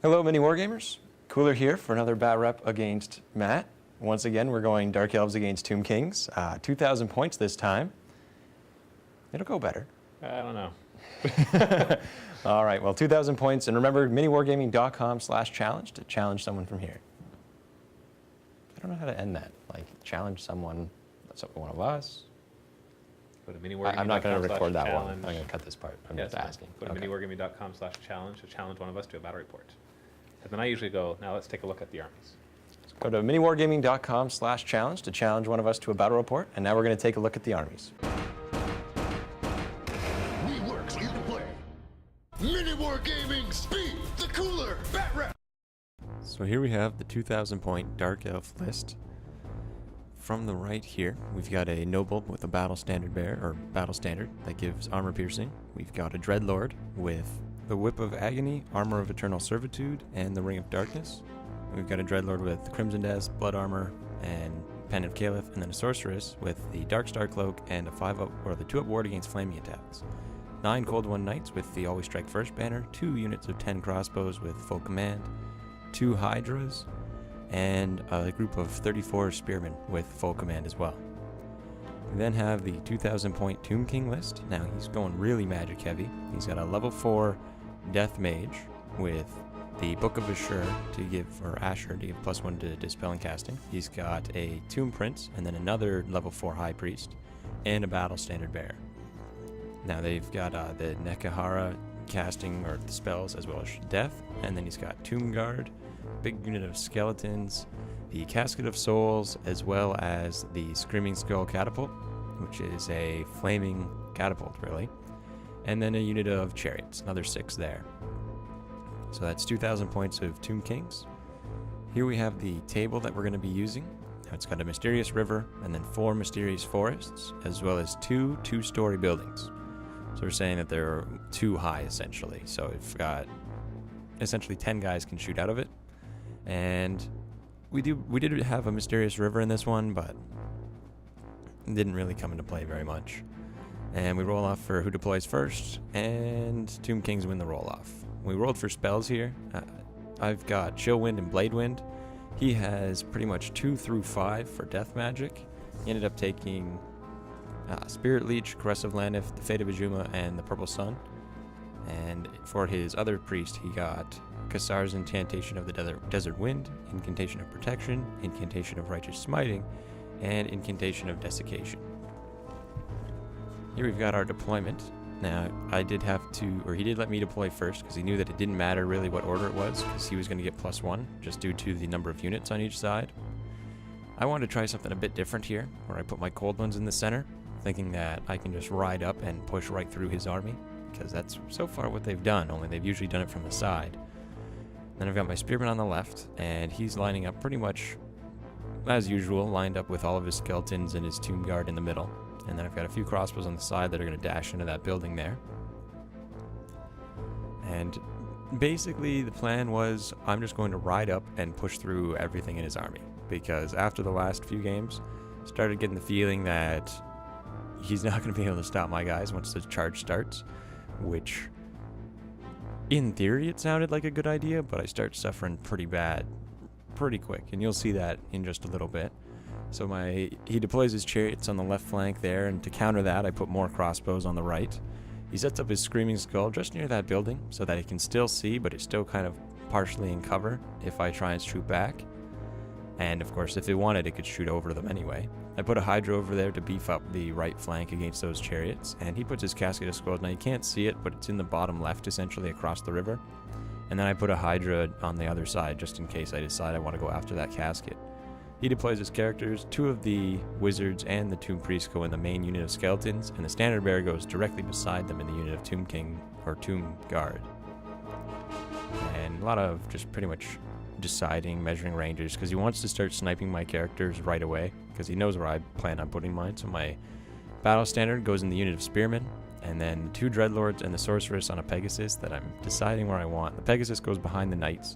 Hello, MiniWarGamers. Cooler here for another Batrep against Matt. Once again, we're going Dark Elves against Tomb Kings. 2,000 points this time. It'll go better. I don't know. All right, well, 2,000 points. And remember, miniwargaming.com/challenge to challenge someone from here. I don't know how to end that. Like, challenge someone, one of us. Go to MiniWarGaming.com/challenge. I'm not going to record that one. I'm going to cut this part. I'm just asking. Go to MiniWarGaming.com/challenge to challenge one of us to a battle report. And then I usually go, now let's take a look at the armies. So go to MiniWargaming.com/challenge to challenge one of us to a battle report. And now we're going to take a look at the armies. We work clear to play. MiniWarGaming, speed the cooler, Batrep. So here we have the 2,000 point Dark Elf list. From the right here, we've got a Noble with a Battle Standard Bear, or Battle Standard, that gives armor piercing. We've got a Dreadlord with the Whip of Agony, Armor of Eternal Servitude, and the Ring of Darkness. We've got a Dreadlord with Crimson Death, Blood Armor, and Pen of Caliph, and then a Sorceress with the Dark Star Cloak and a 5-up or the 2-up ward against flaming attacks. 9 Cold One Knights with the Always Strike First banner, 2 units of 10 crossbows with full command, 2 Hydras, and a group of 34 Spearmen with full command as well. We then have the 2,000 point Tomb King list. Now he's going really magic heavy. He's got a level 4 Death Mage with the Book of Asher to give, or Asher to give +1 to Dispel and Casting. He's got a Tomb Prince and then another level 4 High Priest and a Battle Standard Bear. Now they've got the Nekahara casting or the spells as well as Death, and then he's got Tomb Guard, big unit of skeletons, the Casket of Souls, as well as the Screaming Skull Catapult, which is a flaming catapult really, and then a unit of chariots, another 6 there. So that's 2,000 points of Tomb Kings. Here we have the table that we're going to be using. Now it's got a mysterious river and then 4 mysterious forests, as well as 2 two-story buildings. So we're saying that they're too high essentially. So we've got essentially 10 guys can shoot out of it. And we did have a mysterious river in this one, but it didn't really come into play very much. And we roll off for who deploys first, and Tomb Kings win the roll off. We rolled for spells here. I've got Chill Wind and Blade Wind. He has pretty much 2 through 5 for death magic. He ended up taking Spirit Leech, Caress of Lanif, the Fate of Ajuma, and the Purple Sun. And for his other priest, he got Kassar's Incantation of the Desert Wind, Incantation of Protection, Incantation of Righteous Smiting, and Incantation of Desiccation. Here we've got our deployment. Now, he did let me deploy first because he knew that it didn't matter really what order it was because he was going to get +1 just due to the number of units on each side. I wanted to try something a bit different here, where I put my cold ones in the center, thinking that I can just ride up and push right through his army, because that's so far what they've done, only they've usually done it from the side. Then I've got my Spearman on the left, and he's lining up pretty much as usual, lined up with all of his skeletons and his Tomb Guard in the middle. And then I've got a few crossbows on the side that are going to dash into that building there. And basically the plan was I'm just going to ride up and push through everything in his army, because after the last few games, started getting the feeling that he's not going to be able to stop my guys once the charge starts, which in theory it sounded like a good idea, but I start suffering pretty bad pretty quick, and you'll see that in just a little bit. So he deploys his chariots on the left flank there, and to counter that I put more crossbows on the right. He sets up his Screaming Skull just near that building so that he can still see, but it's still kind of partially in cover if I try and shoot back. And of course if it wanted, it could shoot over them anyway. I put a Hydra over there to beef up the right flank against those chariots, and he puts his Casket of Skulls. Now you can't see it, but it's in the bottom left essentially across the river. And then I put a Hydra on the other side just in case I decide I want to go after that casket. He deploys his characters. 2 of the wizards and the Tomb Priest go in the main unit of skeletons, and the Standard Bearer goes directly beside them in the unit of Tomb King or Tomb Guard. And a lot of just pretty much deciding, measuring ranges, because he wants to start sniping my characters right away, because he knows where I plan on putting mine. So my Battle Standard goes in the unit of Spearmen, and then 2 Dreadlords and the Sorceress on a Pegasus that I'm deciding where I want. The Pegasus goes behind the Knights,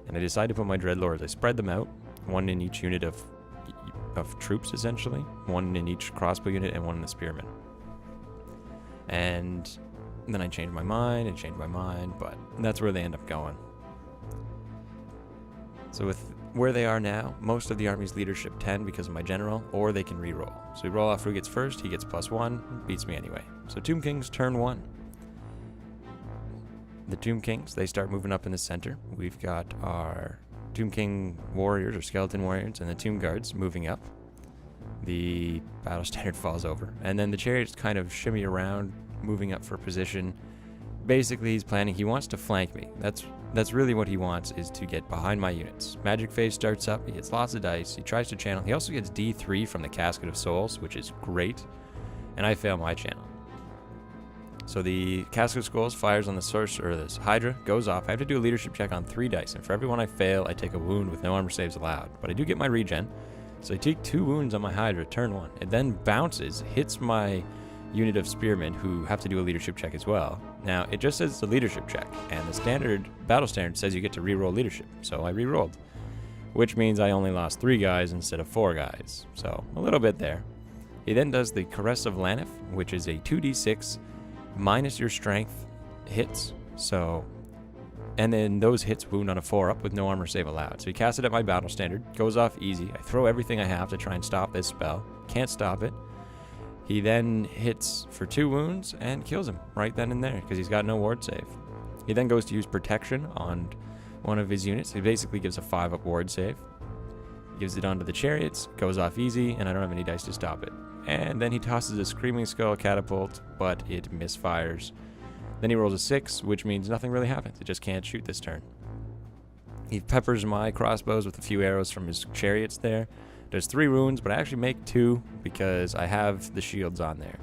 and I decide to put my Dreadlords. I spread them out, 1 in each unit of troops essentially, 1 in each crossbow unit and 1 in the Spearmen. And then I changed my mind, but that's where they end up going. So with where they are now, most of the army's leadership 10 because of my general, or they can re-roll. So we roll off who gets first, he gets +1, beats me anyway. So Tomb Kings turn 1. The Tomb Kings, they start moving up in the center. We've got our Tomb King warriors or skeleton warriors and the Tomb Guards moving up. The battle standard falls over. And then the chariots kind of shimmy around, moving up for position. Basically, he wants to flank me. That's really what he wants, is to get behind my units. Magic Phase starts up, he gets lots of dice, he tries to channel. He also gets D3 from the Casket of Souls, which is great. And I fail my channel. So the Casket of Skulls fires on the sorcerer, or this Hydra, goes off. I have to do a leadership check on 3 dice, and for every one I fail, I take a wound with no armor saves allowed. But I do get my regen, so I take 2 wounds on my Hydra, turn 1. It then bounces, hits my unit of spearmen, who have to do a leadership check as well. Now, it just says it's a leadership check, and the battle standard says you get to re-roll leadership, so I re-rolled. Which means I only lost 3 guys instead of 4 guys, so a little bit there. He then does the Caress of Lanif, which is a 2d6 minus your strength hits, and then those hits wound on a 4-up with no armor save allowed. So he casts it at my battle standard, goes off easy. I throw everything I have to try and stop this spell. Can't stop it. He then hits for 2 wounds and kills him right then and there because he's got no ward save. He then goes to use protection on one of his units. He basically gives a 5-up ward save. Gives it onto the chariots, goes off easy, and I don't have any dice to stop it. And then he tosses a Screaming Skull catapult, but it misfires. Then he rolls a 6, which means nothing really happens. It just can't shoot this turn. He peppers my crossbows with a few arrows from his chariots there. Does 3 wounds, but I actually make 2 because I have the shields on there.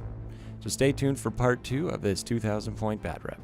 So stay tuned for part 2 of this 2,000 point Batrep.